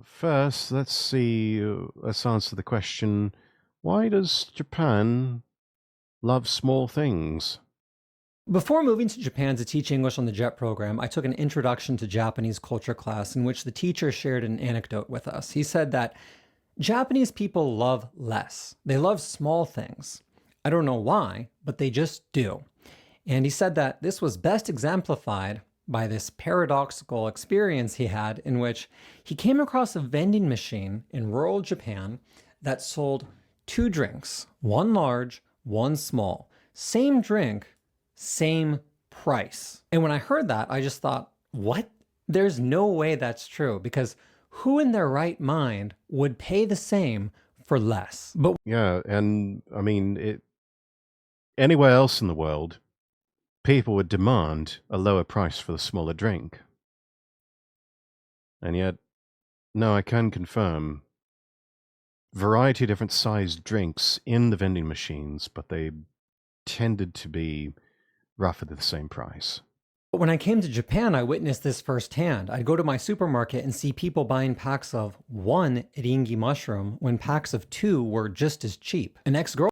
first, let's answer the question, why does Japan love small things? Before moving to Japan to teach English on the JET program, I took an introduction to Japanese culture class in which the teacher shared an anecdote with us. He said that Japanese people love less. They love small things. I don't know why, but they just do. And he said that this was best exemplified by this paradoxical experience he had in which he came across a vending machine in rural Japan that sold two drinks, one large, one small. Same drink, same price. And when I heard that, I just thought, what? There's no way that's true, because who in their right mind would pay the same for less? But Yeah, and I mean, anywhere else in the world, people would demand a lower price for the smaller drink. And yet, no, I can confirm variety of different sized drinks in the vending machines, but they tended to be roughly the same price. when I came to Japan, I witnessed this firsthand. I'd go to my supermarket and see people buying packs of one ringi mushroom when packs of two were just as cheap. An ex-girlfriend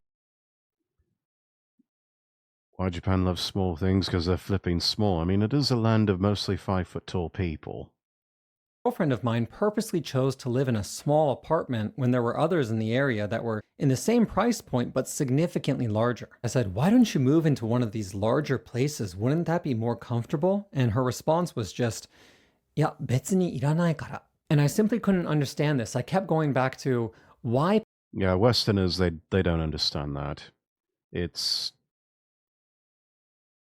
Why Japan loves small things? Because they're flipping small. I mean, it is a land of mostly 5 foot tall people. of mine purposely chose to live in a small apartment when there were others in the area that were in the same price point but significantly larger. I said, why don't you move into one of these larger places? Wouldn't that be more comfortable? And her response was just, いや、別にいらないから. And I simply couldn't understand this. I kept going back to why Yeah, Westerners, they don't understand that. It's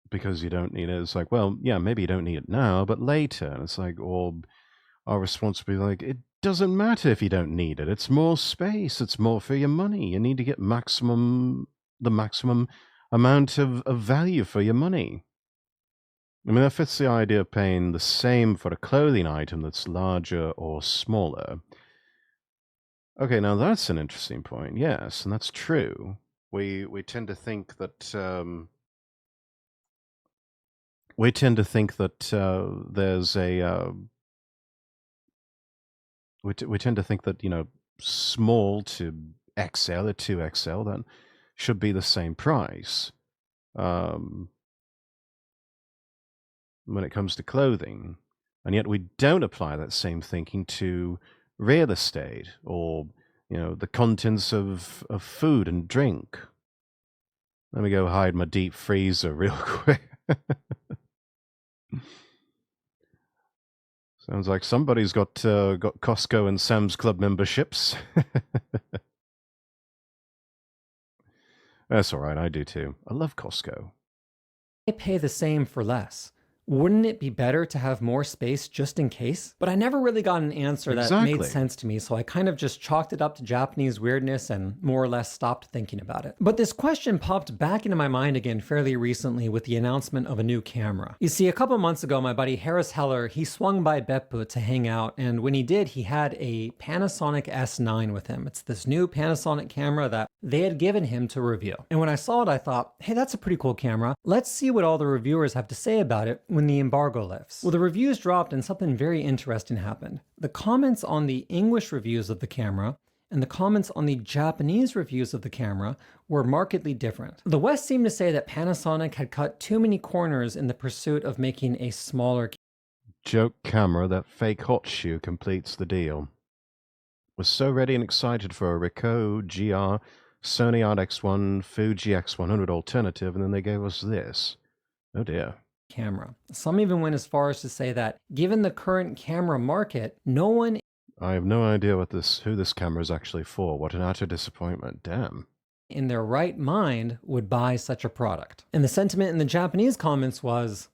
because you don't need it. It's like, well, yeah, maybe you don't need it now, but later. And it's like, or our response would be like, it doesn't matter if you don't need it. It's more space. It's more for your money. You need to get the maximum amount of value for your money. I mean, that fits the idea of paying the same for a clothing item that's larger or smaller. Okay, now that's an interesting point. Yes, and that's true. We tend to think that there's a we tend to think that small to XL or 2XL then should be the same price when it comes to clothing, and yet we don't apply that same thinking to real estate or the contents of food and drink. Let me go hide my deep freezer real quick. Sounds like somebody's got Costco and Sam's Club memberships. That's all right, I do too. I love Costco. pay the same for less? Wouldn't it be better to have more space just in case? But I never really got an answer that made Exactly. sense to me, so I kind of just chalked it up to Japanese weirdness and more or less stopped thinking about it. But this question popped back into my mind again fairly recently with the announcement of a new camera. You see, a couple months ago, my buddy Harris Heller, he swung by Beppu to hang out, and when he did, he had a Panasonic S9 with him. It's this new Panasonic camera that they had given him to review. And when I saw it, I thought, hey, that's a pretty cool camera. Let's see what all the reviewers have to say about it when the embargo lifts. Well, the reviews dropped and something very interesting happened. The comments on the English reviews of the camera and the comments on the Japanese reviews of the camera were markedly different. The West seemed to say that Panasonic had cut too many corners in the pursuit of making a smaller Joke camera, that fake hot shoe completes the deal. Was so ready and excited for a Ricoh GR, Sony RX1, Fuji X100 alternative, and then they gave us this. Oh dear. camera. Some even went as far as to say that given the current camera market, no one I have no idea who this camera is actually for. What an utter disappointment. Damn. in their right mind would buy such a product. And the sentiment in the Japanese comments was,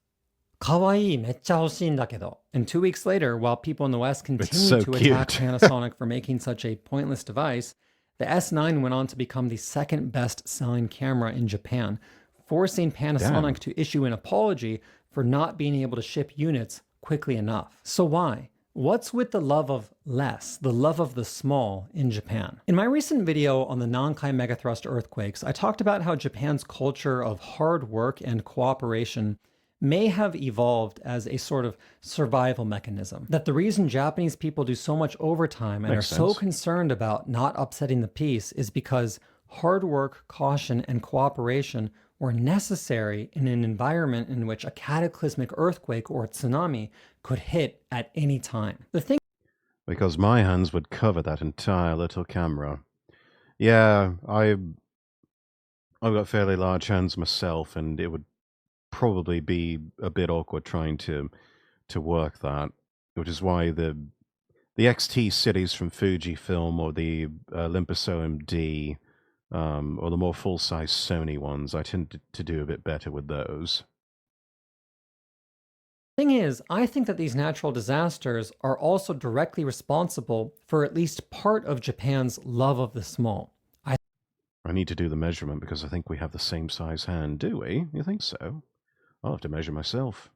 かわいい、めっちゃ欲しいんだけど. And 2 weeks later, while people in the West continued so to attack cute. Panasonic for making such a pointless device, the S9 went on to become the second best selling camera in Japan, forcing Panasonic to issue an apology for not being able to ship units quickly enough. So why? What's with the love of less, the love of the small in Japan? In my recent video on the Nankai megathrust earthquakes, I talked about how Japan's culture of hard work and cooperation may have evolved as a sort of survival mechanism. That the reason Japanese people do so much overtime and Makes are so sense. concerned about not upsetting the peace is because hard work, caution, and cooperation were necessary in an environment in which a cataclysmic earthquake or tsunami could hit at any time. The thing Because my hands would cover that entire little camera. Yeah, I've got fairly large hands myself, and it would probably be a bit awkward trying to work that, which is why the XT cities from Fujifilm or the Olympus OMD or the more full size Sony ones, I tend to do a bit better with those. thing is, I think that these natural disasters are also directly responsible for at least part of Japan's love of the small. I need to do the measurement because I think we have the same size hand, do we? You think so? I'll have to measure myself.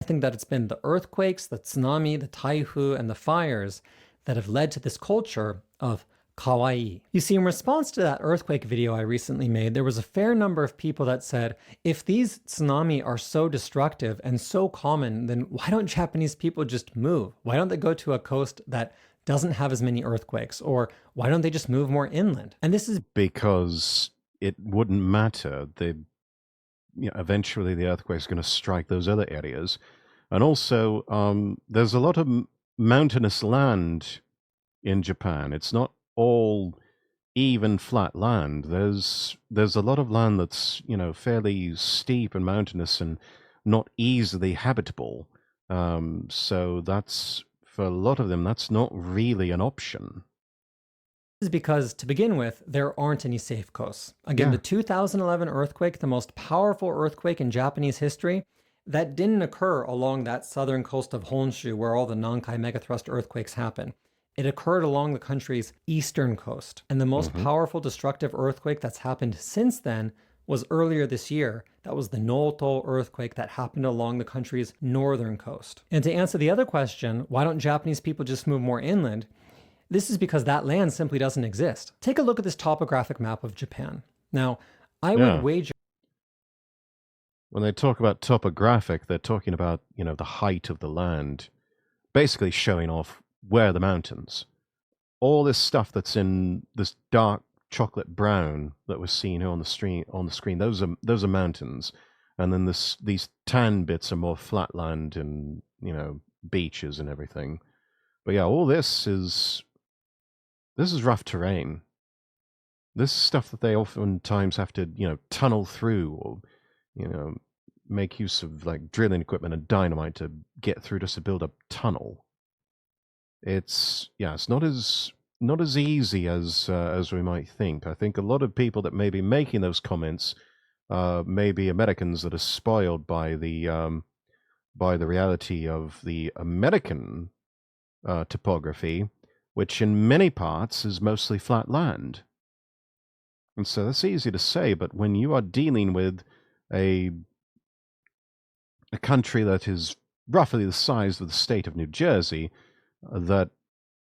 I think that it's been the earthquakes, the tsunami, the taihu, and the fires that have led to this culture of kawaii. You see, in response to that earthquake video I recently made, there was a fair number of people that said, if these tsunami are so destructive and so common, then why don't Japanese people just move? Why don't they go to a coast that doesn't have as many earthquakes? Or why don't they just move more inland? And this is Because it wouldn't matter. Eventually the earthquake's going to strike those other areas. And also, there's a lot of mountainous land in Japan. It's not all even flat land. There's a lot of land that's fairly steep and mountainous and not easily habitable. So that's for a lot of them, that's not really an option. is because, to begin with, there aren't any safe coasts. Again, Yeah. the 2011 earthquake, the most powerful earthquake in Japanese history, that didn't occur along that southern coast of Honshu where all the Nankai megathrust earthquakes happen. It occurred along the country's eastern coast. And the most Mhm. powerful destructive earthquake that's happened since then was earlier this year. That was the Noto earthquake that happened along the country's northern coast. And to answer the other question, why don't Japanese people just move more inland? This is because that land simply doesn't exist. Take a look at this topographic map of Japan. Now, I Yeah. would wager When they talk about topographic, they're talking about, the height of the land, basically showing off where the mountains. All this stuff that's in this dark chocolate brown that we're seeing here on the screen, those are mountains. And then these tan bits are more flat land and, beaches and everything. But yeah, all this is rough terrain. This is stuff that they oftentimes have to, tunnel through or, make use of like drilling equipment and dynamite to get through just to build a tunnel. It's not as easy as we might think. I think a lot of people that may be making those comments may be Americans that are spoiled by the reality of the American topography, which in many parts is mostly flat land. And so that's easy to say, but when you are dealing with a country that is roughly the size of the state of New Jersey, that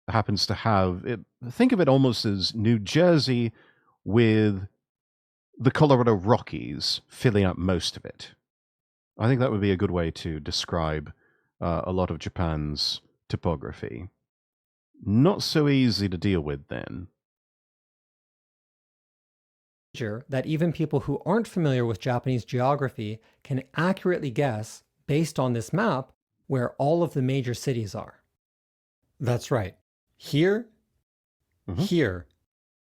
happens to have it, think of it almost as New Jersey with the Colorado Rockies filling up most of it. I think that would be a good way to describe a lot of Japan's topography. Not so easy to deal with then. that even people who aren't familiar with Japanese geography can accurately guess, based on this map, where all of the major cities are. That's right. Here, Mhm. here,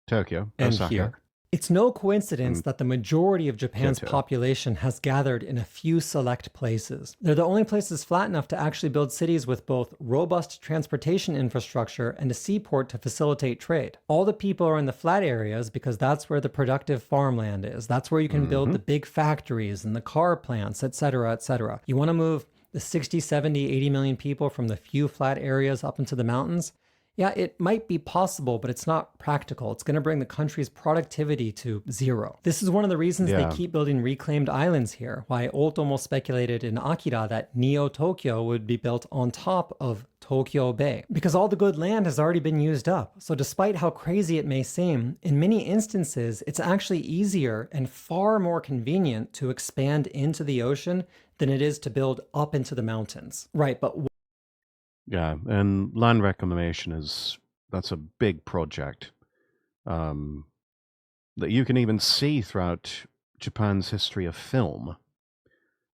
Tokyo, and Osaka. here. It's no coincidence that the majority of Japan's Kyoto. population has gathered in a few select places. They're the only places flat enough to actually build cities with both robust transportation infrastructure and a seaport to facilitate trade. All the people are in the flat areas because that's where the productive farmland is. That's where you can build the big factories and the car plants, etc., etc. You want to move the 60, 70, 80 million people from the few flat areas up into the mountains? Yeah, it might be possible, but it's not practical. It's going to bring the country's productivity to zero. This is one of the reasons Yeah. they keep building reclaimed islands here. Why Otomo speculated in Akira that Neo Tokyo would be built on top of Tokyo Bay, because all the good land has already been used up. So despite how crazy it may seem, in many instances, it's actually easier and far more convenient to expand into the ocean than it is to build up into the mountains. Right, but Yeah, and land reclamation that's a big project that you can even see throughout Japan's history of film.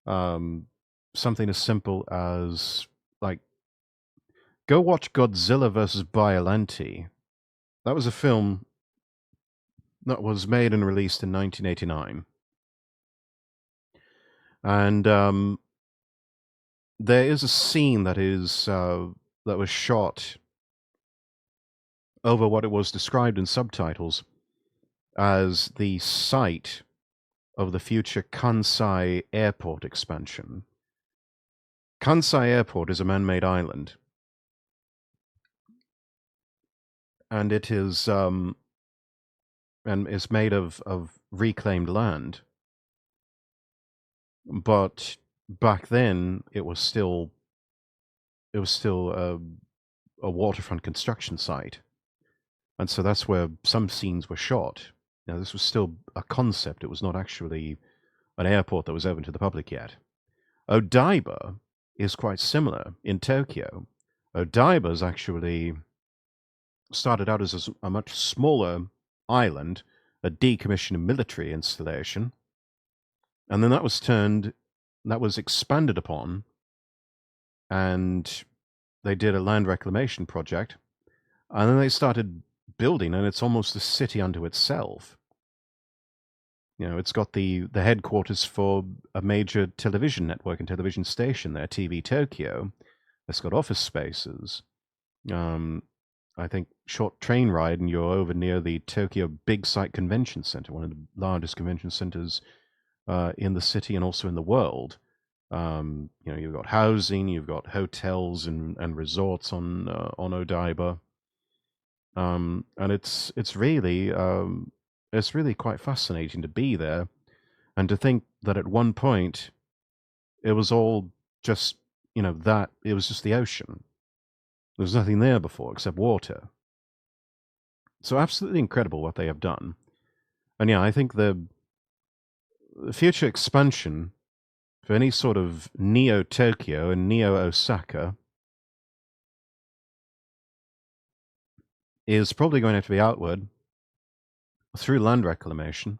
Something as simple as, like, go watch Godzilla versus Biollante. That was a film that was made and released in 1989. And there is a scene that was shot over what it was described in subtitles as the site of the future Kansai Airport expansion. Kansai Airport is a man-made island, and it is made of reclaimed land. But back then, it was still a waterfront construction site, and so that's where some scenes were shot. Now, this was still a concept; it was not actually an airport that was open to the public yet. Odaiba is quite similar in Tokyo. Odaiba's actually started out as a much smaller island, a decommissioned military installation, and then that was expanded upon, and they did a land reclamation project, and then they started building, and it's almost a city unto itself. You know, it's got the headquarters for a major television network and television station there, TV Tokyo. It's got office spaces. I think short train ride and you're over near the Tokyo Big Sight Convention Center, one of the largest convention centers in the city and also in the world. You know, you've got housing, you've got hotels and resorts on Odaiba, and it's really quite fascinating to be there, and to think that at one point it was all just, you know, that it was just the ocean. There was nothing there before except water. So absolutely incredible what they have done. And yeah, I think the future expansion for any sort of Neo Tokyo and Neo Osaka is probably going to have to be outward through land reclamation.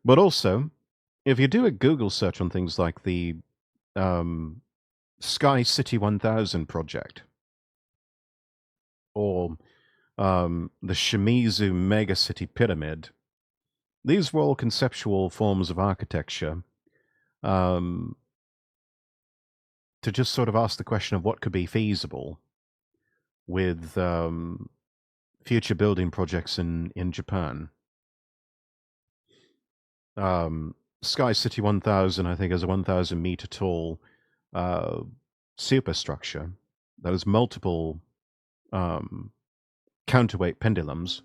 But also, if you do a Google search on things like the Sky City 1000 project, or the Shimizu Megacity Pyramid, these were all conceptual forms of architecture to just sort of ask the question of what could be feasible with future building projects in Japan. Sky City 1000, I think, is a 1,000 meter tall superstructure that has multiple counterweight pendulums,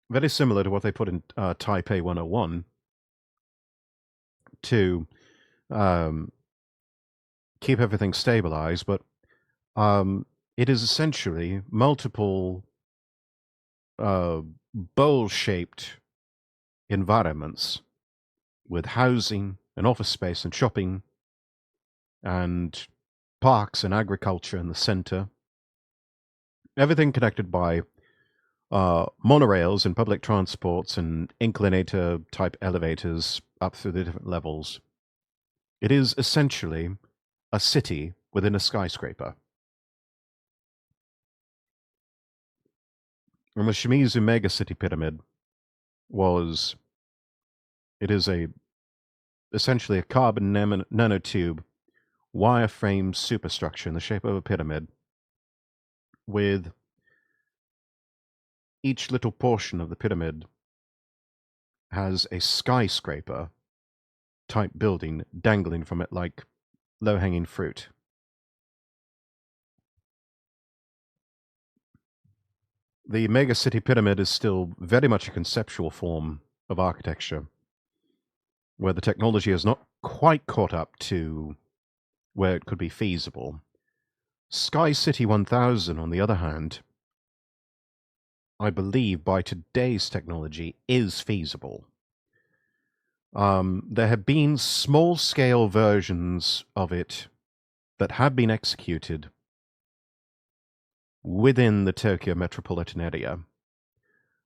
very similar to what they put in Taipei 101 to keep everything stabilized, but it is essentially multiple bowl-shaped environments with housing and office space and shopping and parks and agriculture in the center. Everything connected by monorails and public transports and inclinator type elevators up through the different levels. It is essentially a city within a skyscraper. And the Shimizu Megacity Pyramid is essentially a carbon nanotube wireframe superstructure in the shape of a pyramid, with each little portion of the pyramid has a skyscraper type building dangling from it like low-hanging fruit. The megacity pyramid is still very much a conceptual form of architecture, where the technology has not quite caught up to where it could be feasible. Sky City 1000, on the other hand, I believe by today's technology is feasible. There have been small-scale versions of it that have been executed within the Tokyo metropolitan area.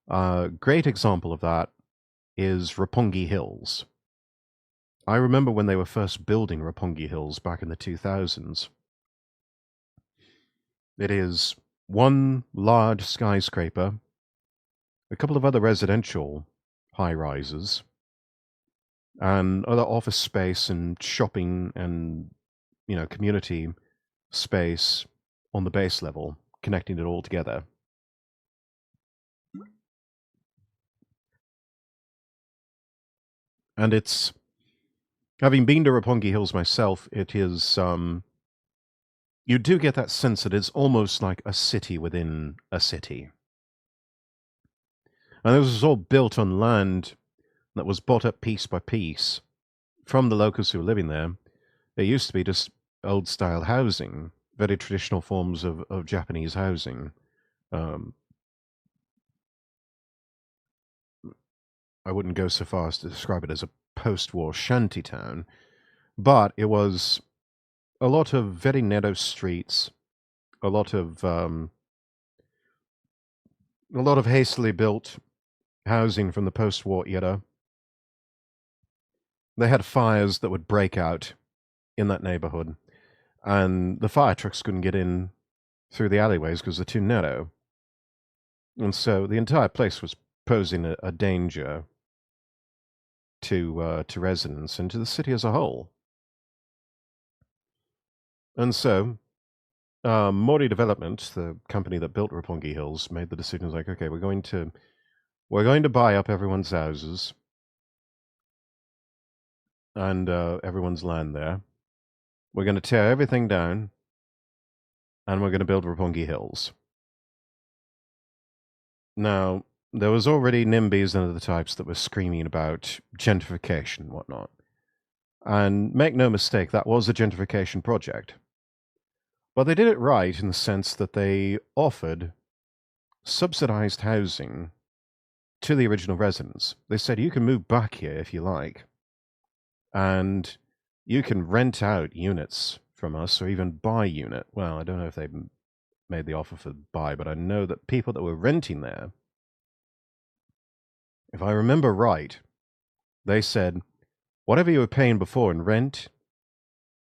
A great example of that is Roppongi Hills. I remember when they were first building Roppongi Hills back in the 2000s. It is one large skyscraper, a couple of other residential high-rises, and other office space and shopping and, community space on the base level, connecting it all together. And it's, having been to Roppongi Hills myself, it is, you do get that sense that it's almost like a city within a city. And this was all built on land that was bought up piece by piece from the locals who were living there. It used to be just old-style housing, very traditional forms of Japanese housing. I wouldn't go so far as to describe it as a post-war shanty town, but it was a lot of very narrow streets, a lot of hastily built housing from the post-war era. They had fires that would break out in that neighborhood, and the fire trucks couldn't get in through the alleyways because they're too narrow. And so the entire place was posing a danger to residents and to the city as a whole. And so Mori Development, the company that built Roppongi Hills, made the decision like, okay, we're going to buy up everyone's houses and everyone's land there. We're going to tear everything down, and we're going to build Roppongi Hills. Now, there was already NIMBYs and other types that were screaming about gentrification and whatnot. And make no mistake, that was a gentrification project. But they did it right in the sense that they offered subsidized housing to the original residents. They said, you can move back here if you like, and you can rent out units from us or even buy unit. Well, I don't know if they made the offer for buy, but I know that people that were renting there, if I remember right, they said, whatever you were paying before in rent,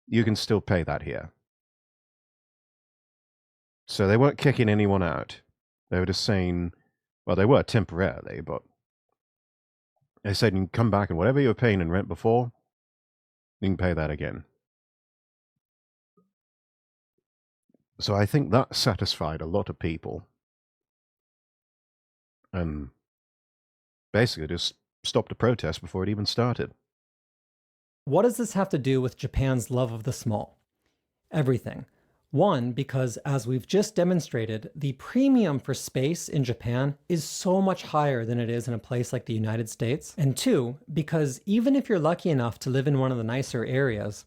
you can still pay that here. So they weren't kicking anyone out. They were just saying, well, they were temporarily, but they said you can come back and whatever you were paying in rent before, you can pay that again. So I think that satisfied a lot of people. And basically just stopped the protest before it even started. What does this have to do with Japan's love of the small? Everything. One, because as we've just demonstrated, the premium for space in Japan is so much higher than it is in a place like the United States. And two, because even if you're lucky enough to live in one of the nicer areas,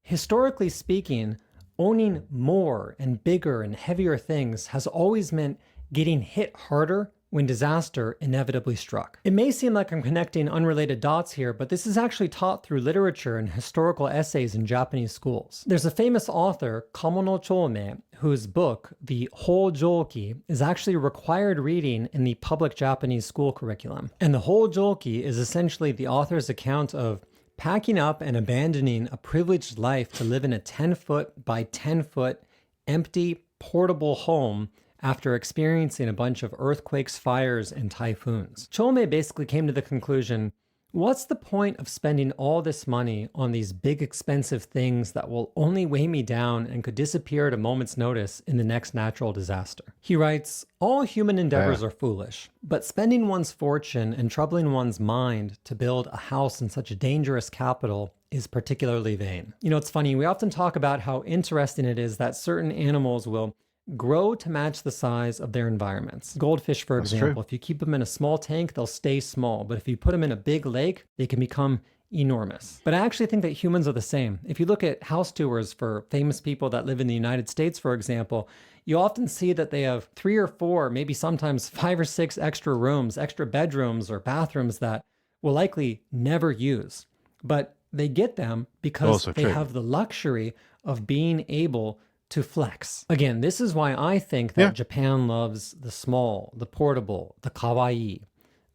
historically speaking, owning more and bigger and heavier things has always meant getting hit harder when disaster inevitably struck. It may seem like I'm connecting unrelated dots here, but this is actually taught through literature and historical essays in Japanese schools. There's a famous author, Kamo no Chome, whose book, the Hojoki, is actually required reading in the public Japanese school curriculum. And the Hojoki is essentially the author's account of packing up and abandoning a privileged life to live in a 10-foot by 10-foot empty, portable home after experiencing a bunch of earthquakes, fires, and typhoons. Chome basically came to the conclusion, what's the point of spending all this money on these big expensive things that will only weigh me down and could disappear at a moment's notice in the next natural disaster? He writes, all human endeavors are foolish, but spending one's fortune and troubling one's mind to build a house in such a dangerous capital is particularly vain. You know, it's funny, we often talk about how interesting it is that certain animals will grow to match the size of their environments. Goldfish, for example, if you keep them in a small tank, they'll stay small. But if you put them in a big lake, they can become enormous. But I actually think that humans are the same. If you look at house tours for famous people that live in the United States, for example, you often see that they have 3 or 4, maybe sometimes 5 or 6 extra rooms, extra bedrooms or bathrooms that will likely never use. But they get them because Also they true. have the luxury of being able to flex. Again, this is why I think that Yeah. Japan loves the small, the portable, the kawaii,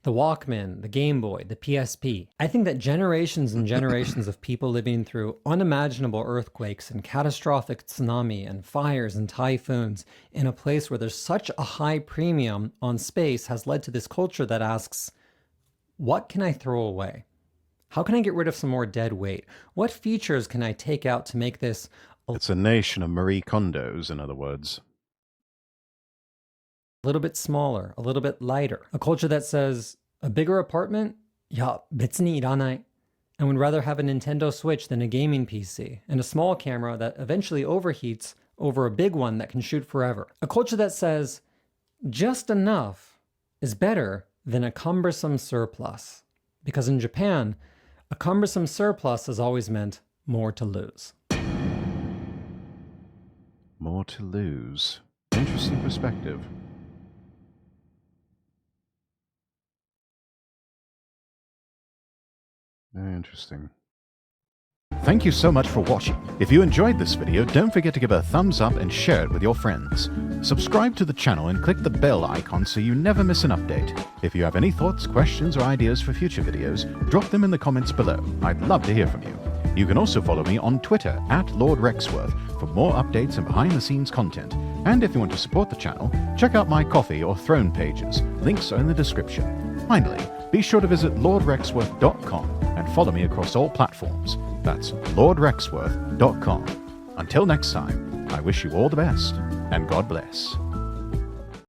the Walkman, the Game Boy, the PSP. I think that generations and generations of people living through unimaginable earthquakes and catastrophic tsunami and fires and typhoons in a place where there's such a high premium on space has led to this culture that asks, what can I throw away? How can I get rid of some more dead weight? What features can I take out to make this It's a nation of Marie Kondos, in other words. a little bit smaller, a little bit lighter? A culture that says, a bigger apartment? Ya, betsu ni iranai. And would rather have a Nintendo Switch than a gaming PC, and a small camera that eventually overheats over a big one that can shoot forever. A culture that says, just enough is better than a cumbersome surplus. Because in Japan, a cumbersome surplus has always meant more to lose. More to lose. Interesting perspective. Very interesting. Thank you so much for watching. If you enjoyed this video, don't forget to give it a thumbs up and share it with your friends. Subscribe to the channel and click the bell icon so you never miss an update. If you have any thoughts, questions, or ideas for future videos, drop them in the comments below. I'd love to hear from you. You can also follow me on Twitter @LordRexworth for more updates and behind-the-scenes content. And if you want to support the channel, check out my Ko-fi or Throne pages. Links are in the description. Finally, be sure to visit LordRexworth.com and follow me across all platforms. That's LordRexworth.com. Until next time, I wish you all the best, and God bless.